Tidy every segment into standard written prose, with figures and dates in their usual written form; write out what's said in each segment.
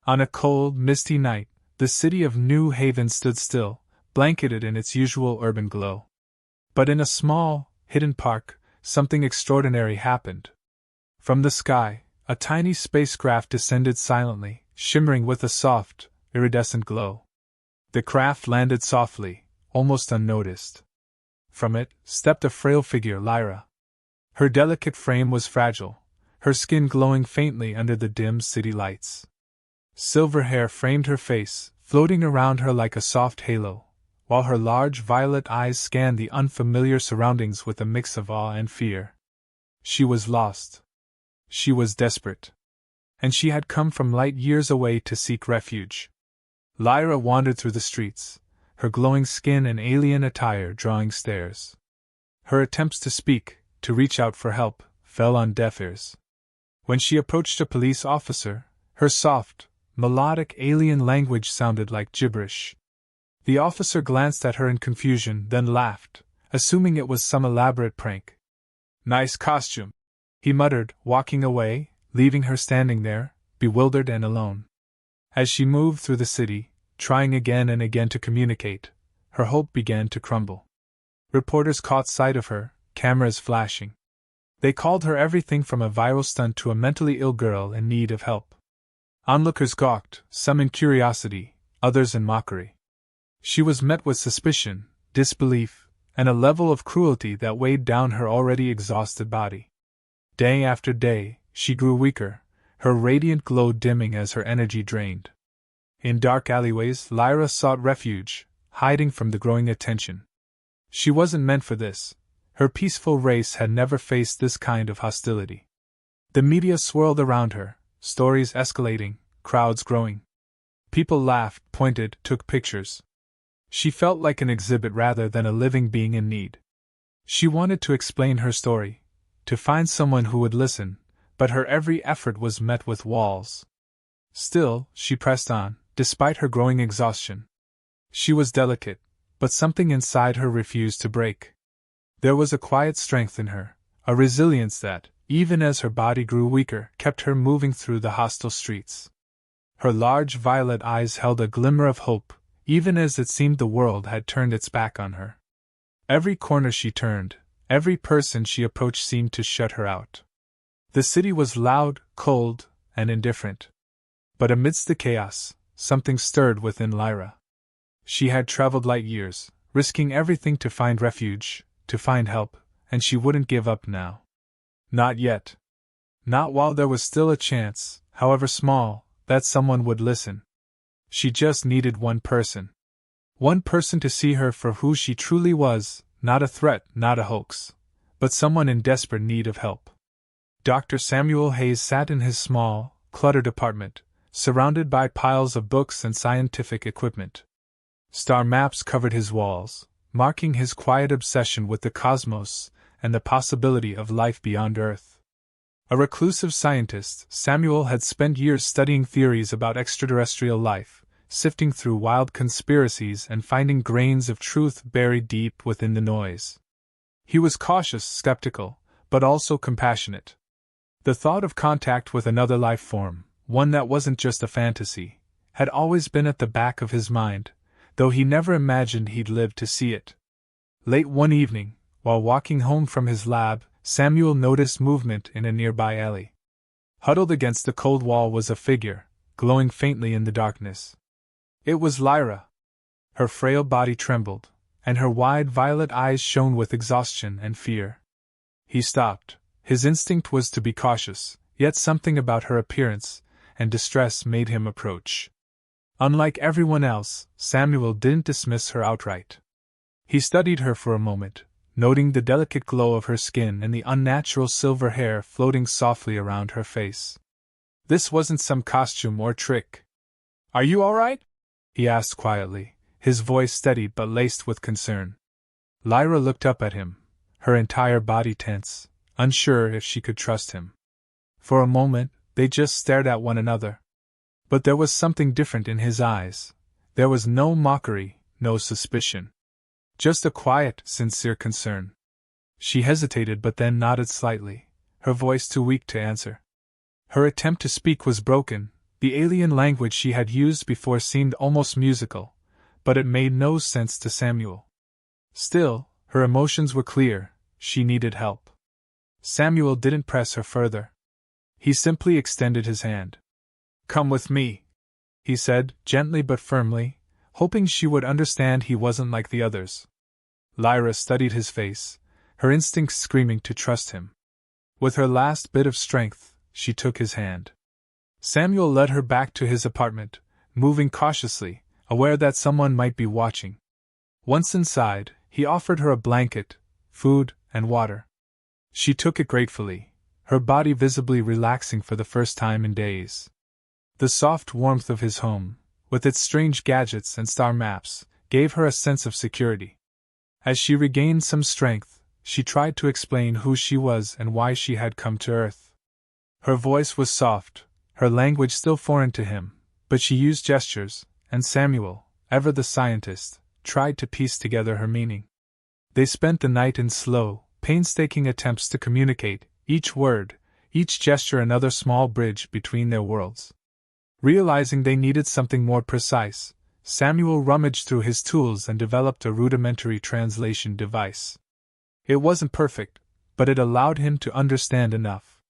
On a cold, misty night, the city of New Haven stood still, blanketed in its usual urban glow. But in a small, hidden park, something extraordinary happened. From the sky, a tiny spacecraft descended silently, shimmering with a soft, iridescent glow. The craft landed softly, almost unnoticed. From it stepped a frail figure, Lyra. Her delicate frame was fragile, her skin glowing faintly under the dim city lights. Silver hair framed her face, floating around her like a soft halo, while her large violet eyes scanned the unfamiliar surroundings with a mix of awe and fear. She was lost. She was desperate. And she had come from light years away to seek refuge. Lyra wandered through the streets, her glowing skin and alien attire drawing stares. Her attempts to speak, to reach out for help, fell on deaf ears. When she approached a police officer, her soft, melodic alien language sounded like gibberish. The officer glanced at her in confusion, then laughed, assuming it was some elaborate prank. "Nice costume," he muttered, walking away, leaving her standing there, bewildered and alone. As she moved through the city, trying again and again to communicate, her hope began to crumble. Reporters caught sight of her, cameras flashing. They called her everything from a viral stunt to a mentally ill girl in need of help. Onlookers gawked, some in curiosity, others in mockery. She was met with suspicion, disbelief, and a level of cruelty that weighed down her already exhausted body. Day after day, she grew weaker, her radiant glow dimming as her energy drained. In dark alleyways, Lyra sought refuge, hiding from the growing attention. She wasn't meant for this. Her peaceful race had never faced this kind of hostility. The media swirled around her, stories escalating, crowds growing. People laughed, pointed, took pictures. She felt like an exhibit rather than a living being in need. She wanted to explain her story, to find someone who would listen, but her every effort was met with walls. Still, she pressed on, despite her growing exhaustion. She was delicate, but something inside her refused to break. There was a quiet strength in her, a resilience that, even as her body grew weaker, kept her moving through the hostile streets. Her large violet eyes held a glimmer of hope, even as it seemed the world had turned its back on her. Every corner she turned, every person she approached seemed to shut her out. The city was loud, cold, and indifferent. But amidst the chaos, something stirred within Lyra. She had traveled light years, risking everything to find refuge, to find help, and she wouldn't give up now. Not yet. Not while there was still a chance, however small, that someone would listen. She just needed one person. One person to see her for who she truly was, not a threat, not a hoax, but someone in desperate need of help. Dr. Samuel Hayes sat in his small, cluttered apartment, surrounded by piles of books and scientific equipment. Star maps covered his walls, marking his quiet obsession with the cosmos and the possibility of life beyond Earth. A reclusive scientist, Samuel had spent years studying theories about extraterrestrial life, sifting through wild conspiracies and finding grains of truth buried deep within the noise. He was cautious, skeptical, but also compassionate. The thought of contact with another life form, one that wasn't just a fantasy, had always been at the back of his mind, though he never imagined he'd live to see it. Late one evening, while walking home from his lab, Samuel noticed movement in a nearby alley. Huddled against the cold wall was a figure, glowing faintly in the darkness. It was Lyra. Her frail body trembled, and her wide violet eyes shone with exhaustion and fear. He stopped. His instinct was to be cautious, yet something about her appearance and distress made him approach. Unlike everyone else, Samuel didn't dismiss her outright. He studied her for a moment, noting the delicate glow of her skin and the unnatural silver hair floating softly around her face. This wasn't some costume or trick. "Are you all right?" he asked quietly, his voice steady but laced with concern. Lyra looked up at him, her entire body tense, unsure if she could trust him. For a moment, they just stared at one another. But there was something different in his eyes. There was no mockery, no suspicion. Just a quiet, sincere concern. She hesitated but then nodded slightly, her voice too weak to answer. Her attempt to speak was broken, The alien language she had used before seemed almost musical, but it made no sense to Samuel. Still, her emotions were clear, she needed help. Samuel didn't press her further. He simply extended his hand. "Come with me," he said, gently but firmly, hoping she would understand he wasn't like the others. Lyra studied his face, her instincts screaming to trust him. With her last bit of strength, she took his hand. Samuel led her back to his apartment, moving cautiously, aware that someone might be watching. Once inside, he offered her a blanket, food, and water. She took it gratefully, her body visibly relaxing for the first time in days. The soft warmth of his home, with its strange gadgets and star maps, gave her a sense of security. As she regained some strength, she tried to explain who she was and why she had come to Earth. Her voice was soft, her language still foreign to him, but she used gestures, and Samuel, ever the scientist, tried to piece together her meaning. They spent the night in slow, painstaking attempts to communicate, each word, each gesture another small bridge between their worlds. Realizing they needed something more precise, Samuel rummaged through his tools and developed a rudimentary translation device. It wasn't perfect, but it allowed him to understand enough.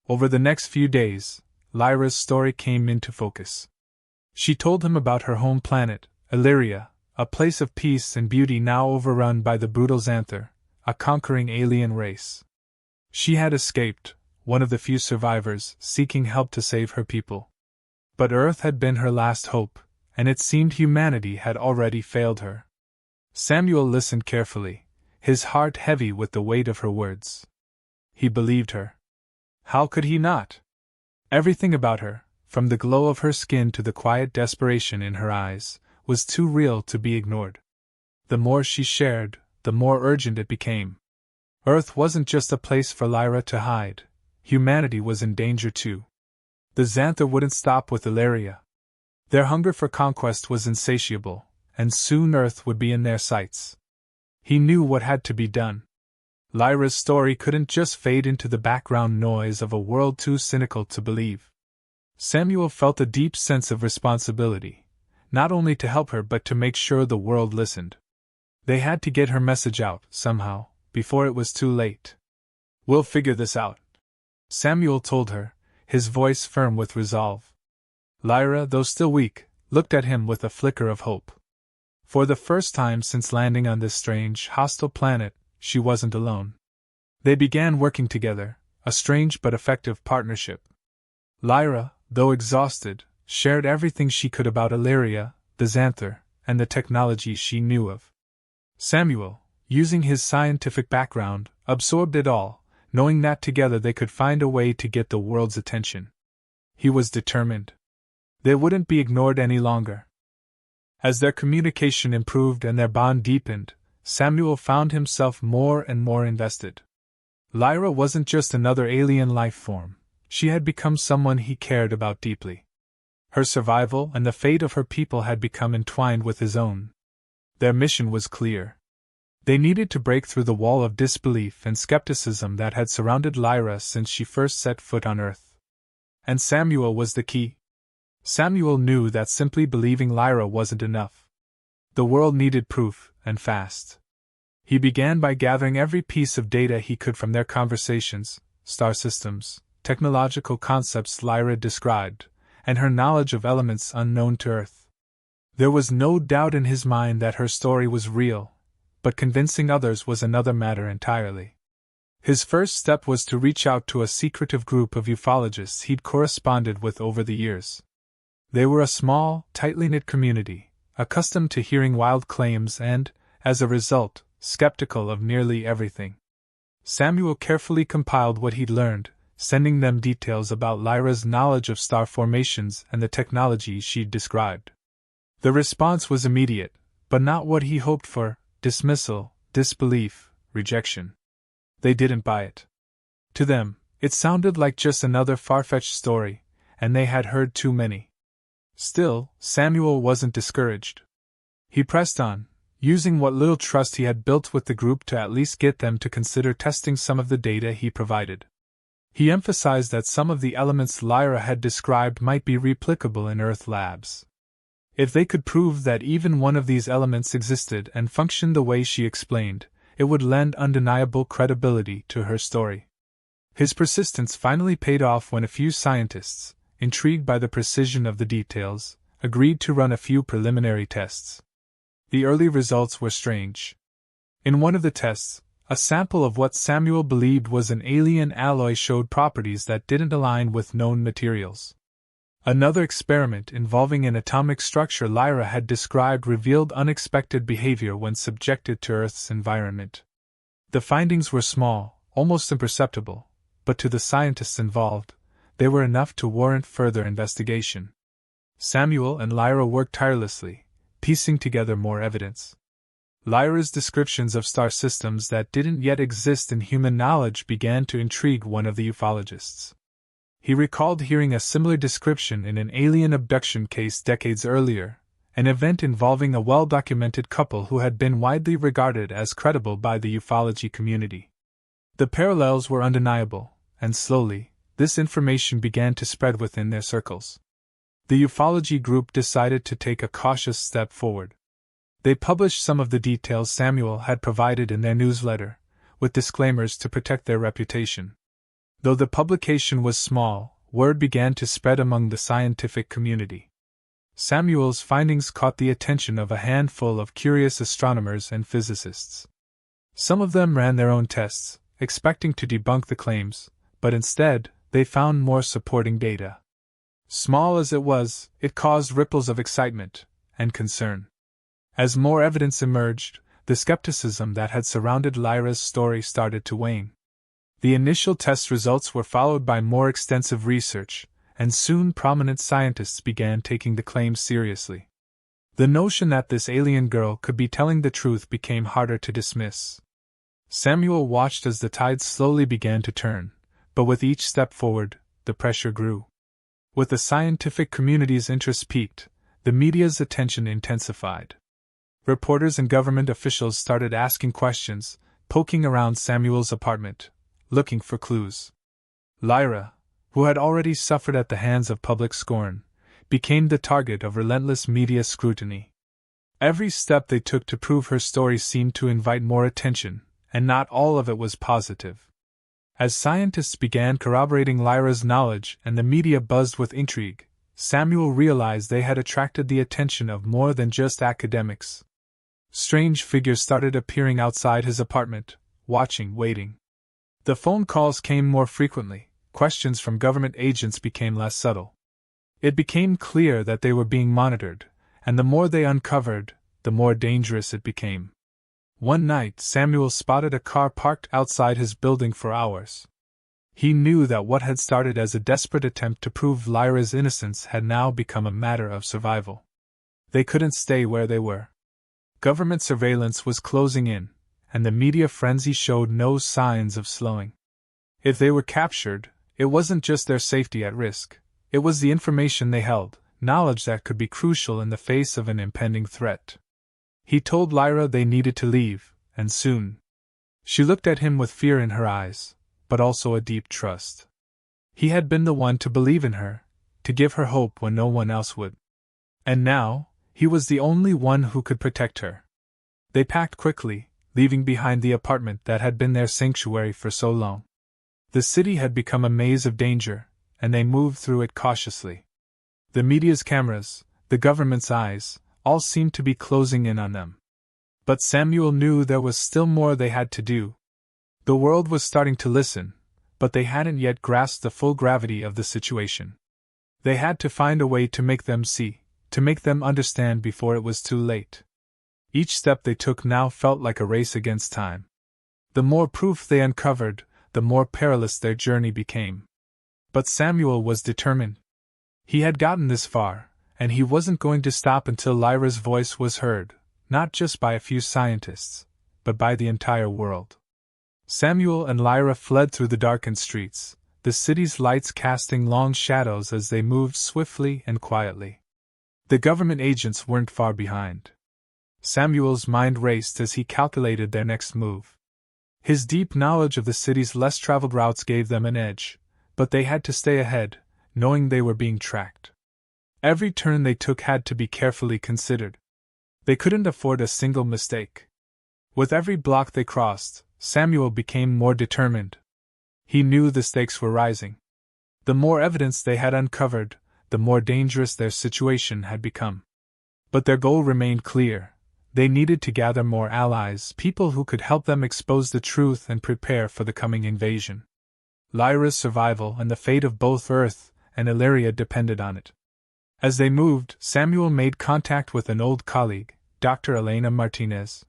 Over the next few days, Lyra's story came into focus. She told him about her home planet, Lyra, a place of peace and beauty now overrun by the brutal Xanther, a conquering alien race. She had escaped, one of the few survivors, seeking help to save her people. But Earth had been her last hope, and it seemed humanity had already failed her. Samuel listened carefully, his heart heavy with the weight of her words. He believed her. How could he not? Everything about her, from the glow of her skin to the quiet desperation in her eyes, was too real to be ignored. The more she shared, the more urgent it became. Earth wasn't just a place for Lyra to hide, humanity was in danger too. The Xanther wouldn't stop with Lyra. Their hunger for conquest was insatiable, and soon Earth would be in their sights. He knew what had to be done. Lyra's story couldn't just fade into the background noise of a world too cynical to believe. Samuel felt a deep sense of responsibility, not only to help her but to make sure the world listened. They had to get her message out, somehow, before it was too late. "We'll figure this out," Samuel told her, his voice firm with resolve. Lyra, though still weak, looked at him with a flicker of hope. For the first time since landing on this strange, hostile planet, she wasn't alone. They began working together, a strange but effective partnership. Lyra, though exhausted, shared everything she could about Lyra, the Xanther, and the technology she knew of. Samuel, using his scientific background, absorbed it all, knowing that together they could find a way to get the world's attention. He was determined. They wouldn't be ignored any longer. As their communication improved and their bond deepened, Samuel found himself more and more invested. Lyra wasn't just another alien life form, she had become someone he cared about deeply. Her survival and the fate of her people had become entwined with his own. Their mission was clear. They needed to break through the wall of disbelief and skepticism that had surrounded Lyra since she first set foot on Earth. And Samuel was the key. Samuel knew that simply believing Lyra wasn't enough. The world needed proof, and fast. He began by gathering every piece of data he could from their conversations, star systems, technological concepts Lyra described, and her knowledge of elements unknown to Earth. There was no doubt in his mind that her story was real, but convincing others was another matter entirely. His first step was to reach out to a secretive group of ufologists he'd corresponded with over the years. They were a small, tightly knit community, accustomed to hearing wild claims and, as a result, skeptical of nearly everything. Samuel carefully compiled what he'd learned, sending them details about Lyra's knowledge of star formations and the technology she'd described. The response was immediate, but not what he hoped for: dismissal, disbelief, rejection. They didn't buy it. To them, it sounded like just another far-fetched story, and they had heard too many. Still, Samuel wasn't discouraged. He pressed on, using what little trust he had built with the group to at least get them to consider testing some of the data he provided. He emphasized that some of the elements Lyra had described might be replicable in Earth labs. If they could prove that even one of these elements existed and functioned the way she explained, it would lend undeniable credibility to her story. His persistence finally paid off when a few scientists, intrigued by the precision of the details, agreed to run a few preliminary tests. The early results were strange. In one of the tests, a sample of what Samuel believed was an alien alloy showed properties that didn't align with known materials. Another experiment involving an atomic structure Lyra had described revealed unexpected behavior when subjected to Earth's environment. The findings were small, almost imperceptible, but to the scientists involved, they were enough to warrant further investigation. Samuel and Lyra worked tirelessly, piecing together more evidence. Lyra's descriptions of star systems that didn't yet exist in human knowledge began to intrigue one of the ufologists. He recalled hearing a similar description in an alien abduction case decades earlier, an event involving a well-documented couple who had been widely regarded as credible by the ufology community. The parallels were undeniable, and slowly, this information began to spread within their circles. The ufology group decided to take a cautious step forward. They published some of the details Samuel had provided in their newsletter, with disclaimers to protect their reputation. Though the publication was small, word began to spread among the scientific community. Samuel's findings caught the attention of a handful of curious astronomers and physicists. Some of them ran their own tests, expecting to debunk the claims, but instead, they found more supporting data. Small as it was, it caused ripples of excitement and concern. As more evidence emerged, the skepticism that had surrounded Lyra's story started to wane. The initial test results were followed by more extensive research, and soon prominent scientists began taking the claims seriously. The notion that this alien girl could be telling the truth became harder to dismiss. Samuel watched as the tide slowly began to turn, but with each step forward, the pressure grew. With the scientific community's interest peaked, the media's attention intensified. Reporters and government officials started asking questions, poking around Samuel's apartment, looking for clues. Lyra, who had already suffered at the hands of public scorn, became the target of relentless media scrutiny. Every step they took to prove her story seemed to invite more attention, and not all of it was positive. As scientists began corroborating Lyra's knowledge and the media buzzed with intrigue, Samuel realized they had attracted the attention of more than just academics. Strange figures started appearing outside his apartment, watching, waiting. The phone calls came more frequently, questions from government agents became less subtle. It became clear that they were being monitored, and the more they uncovered, the more dangerous it became. One night, Samuel spotted a car parked outside his building for hours. He knew that what had started as a desperate attempt to prove Lyra's innocence had now become a matter of survival. They couldn't stay where they were. Government surveillance was closing in, and the media frenzy showed no signs of slowing. If they were captured, it wasn't just their safety at risk, it was the information they held, knowledge that could be crucial in the face of an impending threat. He told Lyra they needed to leave, and soon. She looked at him with fear in her eyes, but also a deep trust. He had been the one to believe in her, to give her hope when no one else would. And now, he was the only one who could protect her. They packed quickly, leaving behind the apartment that had been their sanctuary for so long. The city had become a maze of danger, and they moved through it cautiously. The media's cameras, the government's eyes, all seemed to be closing in on them. But Samuel knew there was still more they had to do. The world was starting to listen, but they hadn't yet grasped the full gravity of the situation. They had to find a way to make them see, to make them understand before it was too late. Each step they took now felt like a race against time. The more proof they uncovered, the more perilous their journey became. But Samuel was determined. He had gotten this far, and he wasn't going to stop until Lyra's voice was heard, not just by a few scientists, but by the entire world. Samuel and Lyra fled through the darkened streets, the city's lights casting long shadows as they moved swiftly and quietly. The government agents weren't far behind. Samuel's mind raced as he calculated their next move. His deep knowledge of the city's less traveled routes gave them an edge, But they had to stay ahead, knowing they were being tracked. Every turn they took had to be carefully considered. They couldn't afford a single mistake. With every block they crossed, Samuel became more determined. He knew the stakes were rising. The more evidence they had uncovered, the more dangerous their situation had become. But their goal remained clear. They needed to gather more allies, people who could help them expose the truth and prepare for the coming invasion. Lyra's survival and the fate of both Earth and Illyria depended on it. As they moved, Samuel made contact with an old colleague, Dr. Elena Martinez.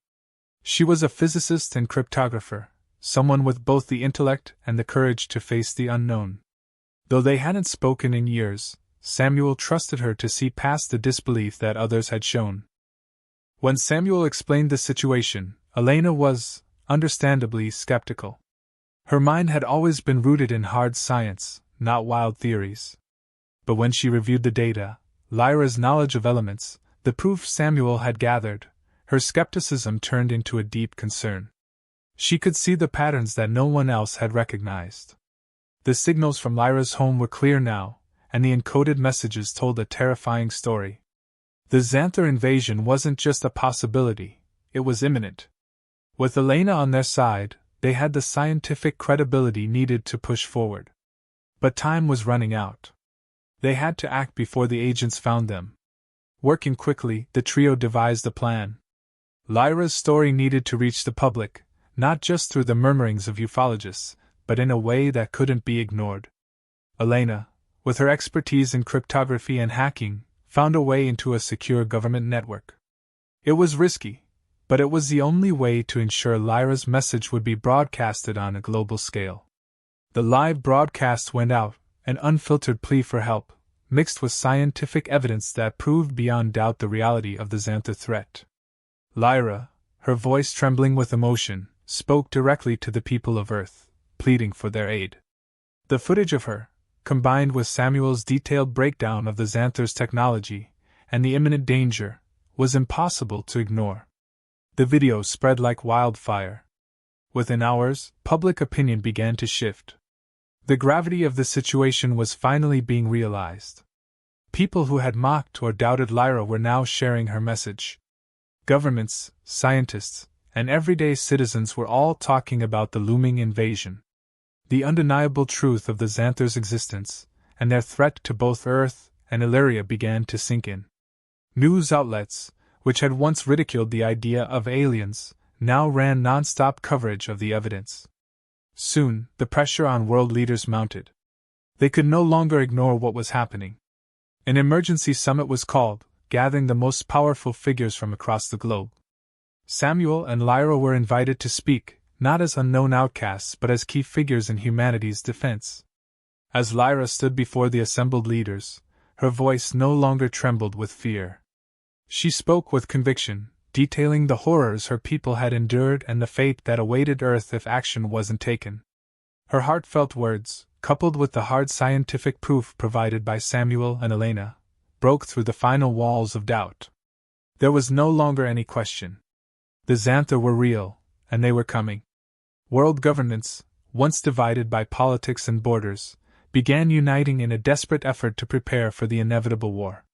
She was a physicist and cryptographer, someone with both the intellect and the courage to face the unknown. Though they hadn't spoken in years, Samuel trusted her to see past the disbelief that others had shown. When Samuel explained the situation, Elena was, understandably, skeptical. Her mind had always been rooted in hard science, not wild theories. But when she reviewed the data, Lyra's knowledge of elements, the proof Samuel had gathered, her skepticism turned into a deep concern. She could see the patterns that no one else had recognized. The signals from Lyra's home were clear now, and the encoded messages told a terrifying story. The Xanther invasion wasn't just a possibility, it was imminent. With Elena on their side, they had the scientific credibility needed to push forward. But time was running out. They had to act before the agents found them. Working quickly, the trio devised a plan. Lyra's story needed to reach the public, not just through the murmurings of ufologists, but in a way that couldn't be ignored. Elena, with her expertise in cryptography and hacking, found a way into a secure government network. It was risky, but it was the only way to ensure Lyra's message would be broadcasted on a global scale. The live broadcast went out, an unfiltered plea for help, mixed with scientific evidence that proved beyond doubt the reality of the Xanther threat. Lyra, her voice trembling with emotion, spoke directly to the people of Earth, pleading for their aid. The footage of her, combined with Samuel's detailed breakdown of the Xanther's technology and the imminent danger, was impossible to ignore. The video spread like wildfire. Within hours, public opinion began to shift. The gravity of the situation was finally being realized. People who had mocked or doubted Lyra were now sharing her message. Governments, scientists, and everyday citizens were all talking about the looming invasion. The undeniable truth of the Xanthers' existence, and their threat to both Earth and Illyria began to sink in. News outlets, which had once ridiculed the idea of aliens, now ran non-stop coverage of the evidence. Soon, the pressure on world leaders mounted. They could no longer ignore what was happening. An emergency summit was called, gathering the most powerful figures from across the globe. Samuel and Lyra were invited to speak, not as unknown outcasts but as key figures in humanity's defense. As Lyra stood before the assembled leaders, her voice no longer trembled with fear. She spoke with conviction, detailing the horrors her people had endured and the fate that awaited Earth if action wasn't taken. Her heartfelt words, coupled with the hard scientific proof provided by Samuel and Elena, broke through the final walls of doubt. There was no longer any question. The Xanther were real, and they were coming. World governments, once divided by politics and borders, began uniting in a desperate effort to prepare for the inevitable war.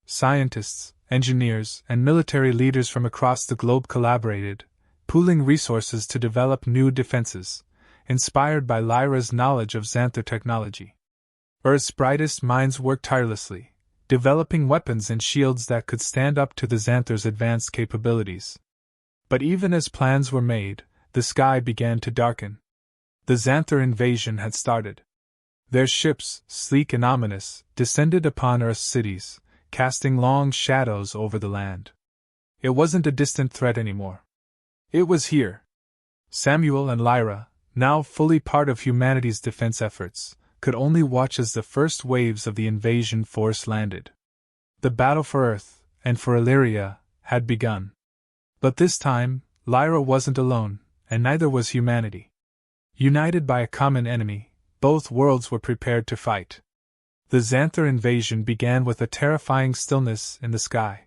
Scientists, engineers, and military leaders from across the globe collaborated, pooling resources to develop new defenses, inspired by Lyra's knowledge of Xanther technology. Earth's brightest minds worked tirelessly, developing weapons and shields that could stand up to the Xanthers' advanced capabilities. But even as plans were made, the sky began to darken. The Xanther invasion had started. Their ships, sleek and ominous, descended upon Earth's cities, casting long shadows over the land. It wasn't a distant threat anymore. It was here. Samuel and Lyra, now fully part of humanity's defense efforts, could only watch as the first waves of the invasion force landed. The battle for Earth, and for Illyria, had begun. But this time, Lyra wasn't alone, and neither was humanity. United by a common enemy, both worlds were prepared to fight. The Xanther invasion began with a terrifying stillness in the sky.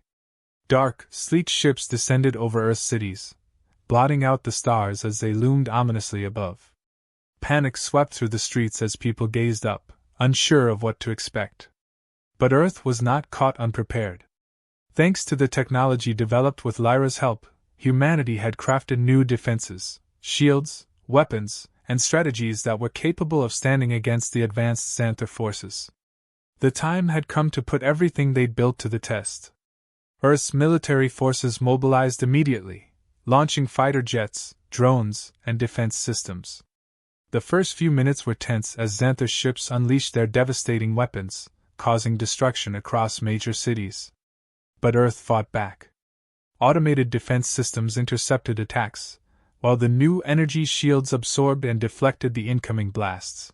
Dark, sleek ships descended over Earth's cities, blotting out the stars as they loomed ominously above. Panic swept through the streets as people gazed up, unsure of what to expect. But Earth was not caught unprepared. Thanks to the technology developed with Lyra's help, humanity had crafted new defenses, shields, weapons, and strategies that were capable of standing against the advanced Xanther forces. The time had come to put everything they'd built to the test. Earth's military forces mobilized immediately, launching fighter jets, drones, and defense systems. The first few minutes were tense as Xanther ships unleashed their devastating weapons, causing destruction across major cities. But Earth fought back. Automated defense systems intercepted attacks, while the new energy shields absorbed and deflected the incoming blasts.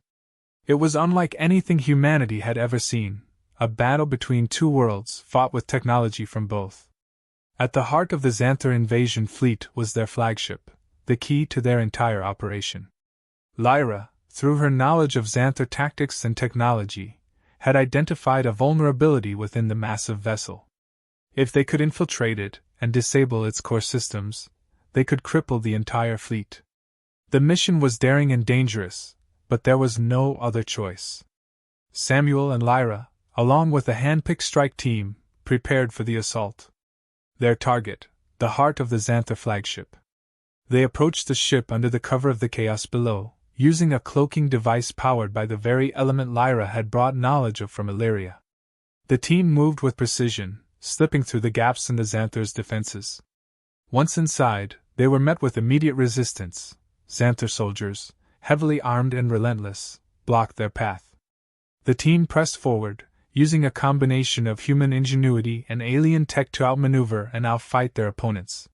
It was unlike anything humanity had ever seen, a battle between two worlds fought with technology from both. At the heart of the Xanther invasion fleet was their flagship, the key to their entire operation. Lyra, through her knowledge of Xanther tactics and technology, had identified a vulnerability within the massive vessel. If they could infiltrate it and disable its core systems, they could cripple the entire fleet. The mission was daring and dangerous, but there was no other choice. Samuel and Lyra, along with a hand-picked strike team, prepared for the assault. Their target, the heart of the Xanther flagship. They approached the ship under the cover of the chaos below, using a cloaking device powered by the very element Lyra had brought knowledge of from Lyra. The team moved with precision, slipping through the gaps in the Xanther's defenses. Once inside, they were met with immediate resistance. Xanther soldiers, heavily armed and relentless, blocked their path. The team pressed forward, using a combination of human ingenuity and alien tech to outmaneuver and outfight their opponents.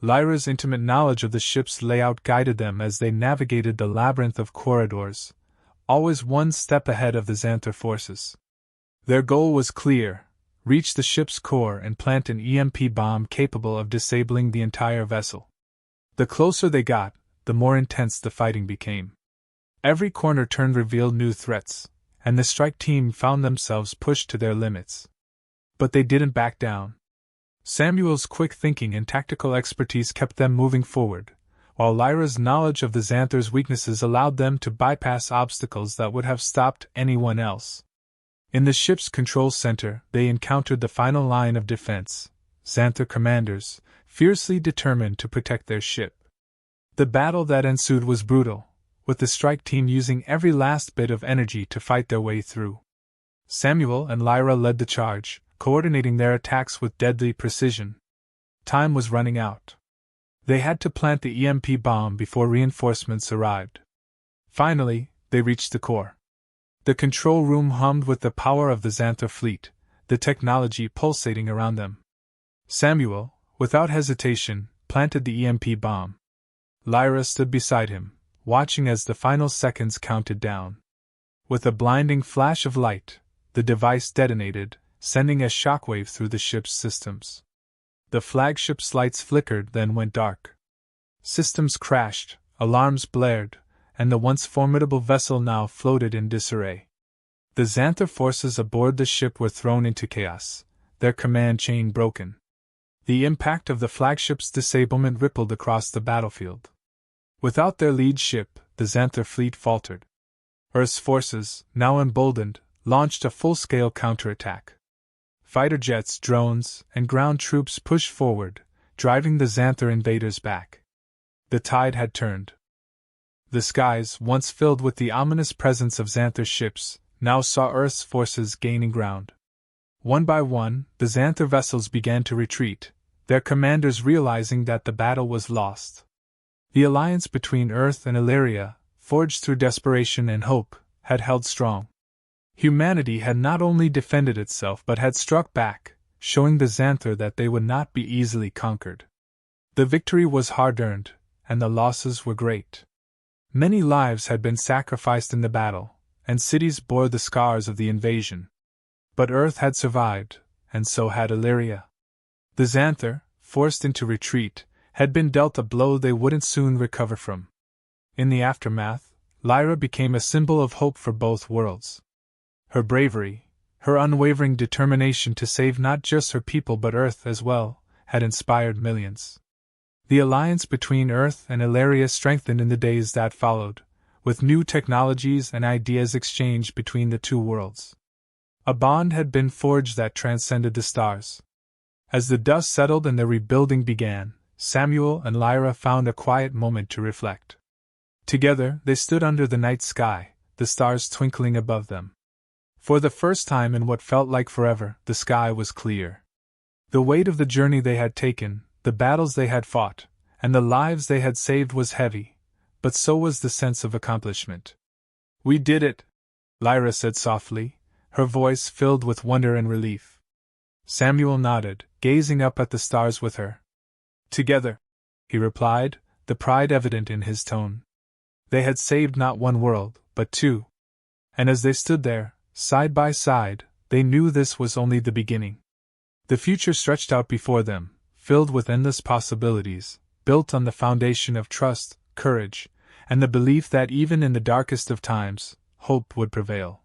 Lyra's intimate knowledge of the ship's layout guided them as they navigated the labyrinth of corridors, always one step ahead of the Xanther forces. Their goal was clear: reach the ship's core and plant an EMP bomb capable of disabling the entire vessel. The closer they got, the more intense the fighting became. Every corner turn revealed new threats, and the strike team found themselves pushed to their limits. But they didn't back down. Samuel's quick thinking and tactical expertise kept them moving forward, while Lyra's knowledge of the Xanther's weaknesses allowed them to bypass obstacles that would have stopped anyone else. In the ship's control center, they encountered the final line of defense, Xanther commanders, fiercely determined to protect their ship. The battle that ensued was brutal, with the strike team using every last bit of energy to fight their way through. Samuel and Lyra led the charge, coordinating their attacks with deadly precision. Time was running out. They had to plant the EMP bomb before reinforcements arrived. Finally, they reached the core. The control room hummed with the power of the Xanther fleet, the technology pulsating around them. Samuel, without hesitation, planted the EMP bomb. Lyra stood beside him, watching as the final seconds counted down. With a blinding flash of light, the device detonated, sending a shockwave through the ship's systems. The flagship's lights flickered, then went dark. Systems crashed, alarms blared, and the once formidable vessel now floated in disarray. The Xanther forces aboard the ship were thrown into chaos, their command chain broken. The impact of the flagship's disablement rippled across the battlefield. Without their lead ship, the Xanther fleet faltered. Earth's forces, now emboldened, launched a full-scale counterattack. Fighter jets, drones, and ground troops pushed forward, driving the Xanther invaders back. The tide had turned. The skies, once filled with the ominous presence of Xanther ships, now saw Earth's forces gaining ground. One by one, the Xanther vessels began to retreat, their commanders realizing that the battle was lost. The alliance between Earth and Lyra, forged through desperation and hope, had held strong. Humanity had not only defended itself but had struck back, showing the Xanther that they would not be easily conquered. The victory was hard-earned, and the losses were great. Many lives had been sacrificed in the battle, and cities bore the scars of the invasion. But Earth had survived, and so had Lyra. The Xanther, forced into retreat, had been dealt a blow they wouldn't soon recover from. In the aftermath, Lyra became a symbol of hope for both worlds. Her bravery, her unwavering determination to save not just her people but Earth as well, had inspired millions. The alliance between Earth and Lyra strengthened in the days that followed, with new technologies and ideas exchanged between the two worlds. A bond had been forged that transcended the stars. As the dust settled and the rebuilding began, Samuel and Lyra found a quiet moment to reflect. Together, they stood under the night sky, the stars twinkling above them. For the first time in what felt like forever, the sky was clear. The weight of the journey they had taken, the battles they had fought, and the lives they had saved was heavy, but so was the sense of accomplishment. "We did it," Lyra said softly, her voice filled with wonder and relief. Samuel nodded, gazing up at the stars with her. "Together," he replied, the pride evident in his tone. They had saved not one world, but two. And as they stood there, side by side, they knew this was only the beginning. The future stretched out before them, filled with endless possibilities, built on the foundation of trust, courage, and the belief that even in the darkest of times, hope would prevail.